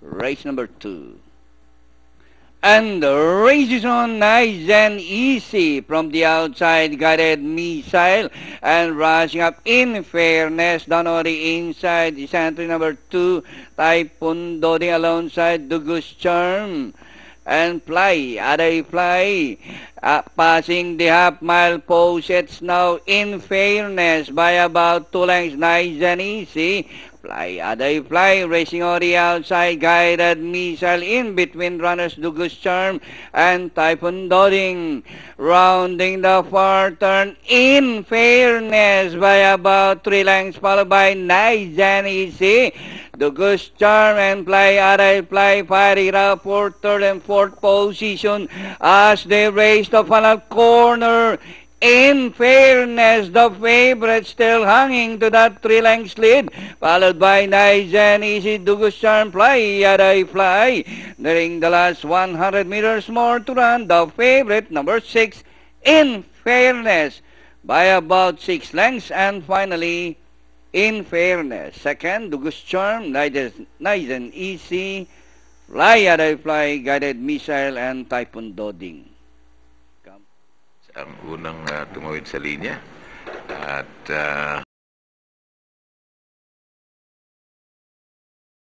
Race number 2. And the race is on, nice and easy from the outside, guided missile, and rushing up in fairness down on the inside is entry number 2, Typhoon Doding alongside Dugus Charm. And Fly, Aday Fly, passing the half-mile post. It's now in fairness by about 2 lengths, nice and easy. Fly, Aday Fly, racing on the outside, guided missile in between runners Dugus Charm and Typhoon Doding. Rounding the far turn in fairness by about 3 lengths, followed by nice and easy. Dugus Charm and Fly, Aday Fly, fighting out for third and fourth position as they race the final corner. In fairness, the favorite still hanging to that 3 lengths lead, followed by nice and easy Dugus Charm, Fly, Aday Fly. During the last 100 meters more to run, the favorite number 6, In Fairness, by about 6 lengths, and finally, In Fairness. Second, Dugus Charm, nice and easy, Fly, Aday Fly, guided missile, and Typhoon Doding. Ang unang tumawid sa linya at